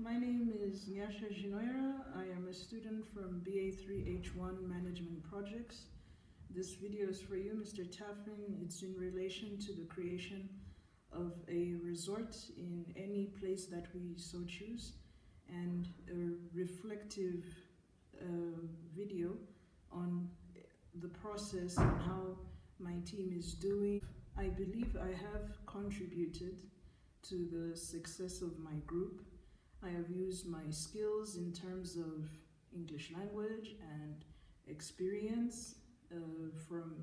My name is Nyasha Jinoira. I am a student from BA3H1 Management Projects. This video is for you, Mr. Taffin. It's in relation to the creation of a resort in any place that we so choose, and a reflective video on the process and how my team is doing. I believe I have contributed to the success of my group. I have used my skills in terms of English language and experience from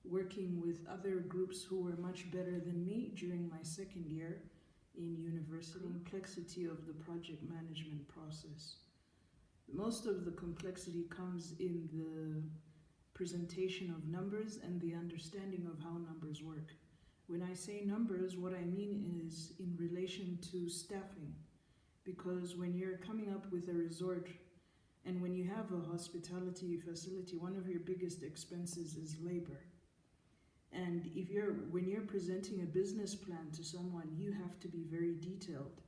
working with other groups who were much better than me during my second year in university. Complexity of the project management process. Most of the complexity comes in the presentation of numbers and the understanding of how numbers work. When I say numbers, what I mean is in relation to staffing. Because when you're coming up with a resort and when you have a hospitality facility, one of your biggest expenses is labor. And when you're presenting a business plan to someone, you have to be very detailed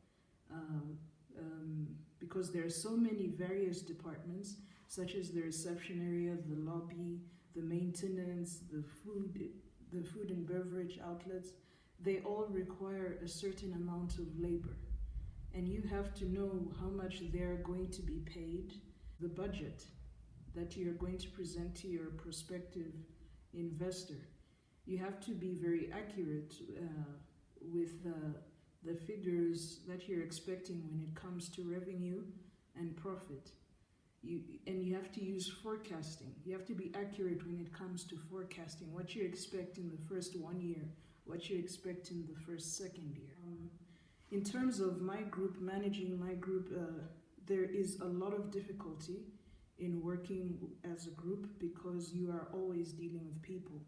because there are so many various departments, such as the reception area, the lobby, the maintenance, the food and beverage outlets. They all require a certain amount of labor. And you have to know how much they're going to be paid, the budget that you're going to present to your prospective investor. You have to be very accurate with the figures that you're expecting when it comes to revenue and profit. And you have to use forecasting. You have to be accurate when it comes to forecasting what you expect in the first 1 year, what you expect in the first second year. In terms of my group, managing my group, there is a lot of difficulty in working as a group because you are always dealing with people.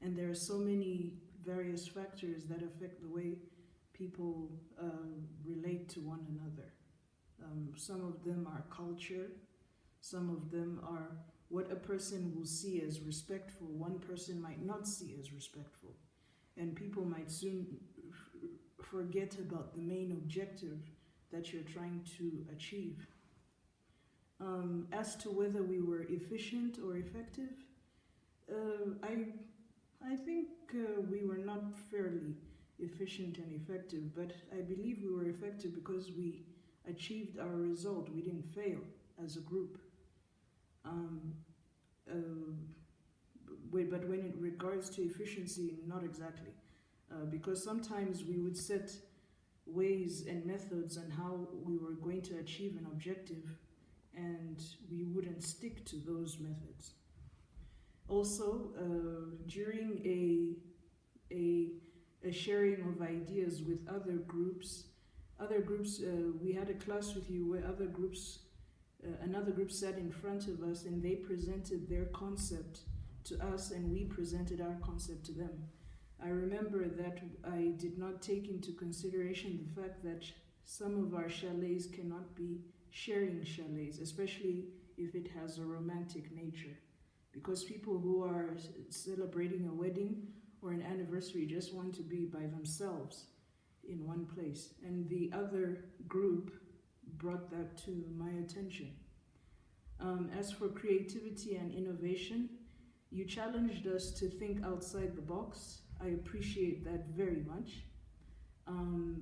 And there are so many various factors that affect the way people relate to one another. Some of them are culture, some of them are what a person will see as respectful, one person might not see as respectful. And people might soon forget about the main objective that you're trying to achieve. As to whether we were efficient or effective, I think we were not fairly efficient and effective, but I believe we were effective because we achieved our result. We didn't fail as a group. But when it regards to efficiency, not exactly. Because sometimes we would set ways and methods on how we were going to achieve an objective, and we wouldn't stick to those methods. Also, during a sharing of ideas with other groups, we had a class with you where another group sat in front of us and they presented their concept to us and we presented our concept to them. I remember that I did not take into consideration the fact that some of our chalets cannot be sharing chalets, especially if it has a romantic nature. Because people who are celebrating a wedding or an anniversary just want to be by themselves in one place. And the other group brought that to my attention. As for creativity and innovation, you challenged us to think outside the box. I appreciate that very much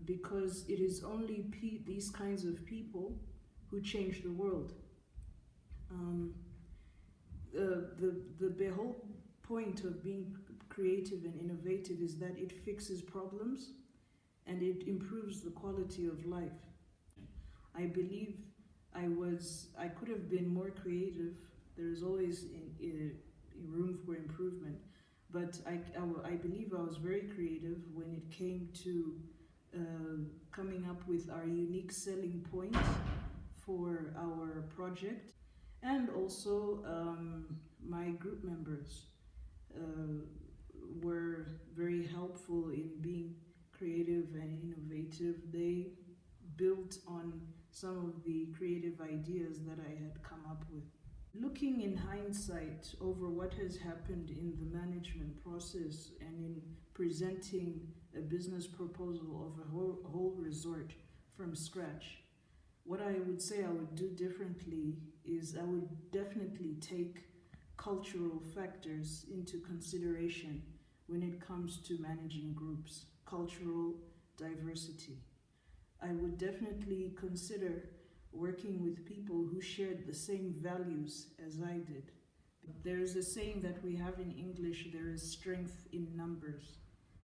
because it is only these kinds of people who change the world. The whole point of being creative and innovative is that it fixes problems and it improves the quality of life. I believe I could have been more creative. There is always a room for improvement. But I believe I was very creative when it came to coming up with our unique selling point for our project. And also my group members were very helpful in being creative and innovative. They built on some of the creative ideas that I had come up with. Looking in hindsight over what has happened in the management process and in presenting a business proposal of a whole resort from scratch, What I would say I would do differently is I would definitely take cultural factors into consideration when it comes to managing groups, cultural diversity. I would definitely consider working with people who shared the same values as I did. There is a saying that we have in English, there is strength in numbers.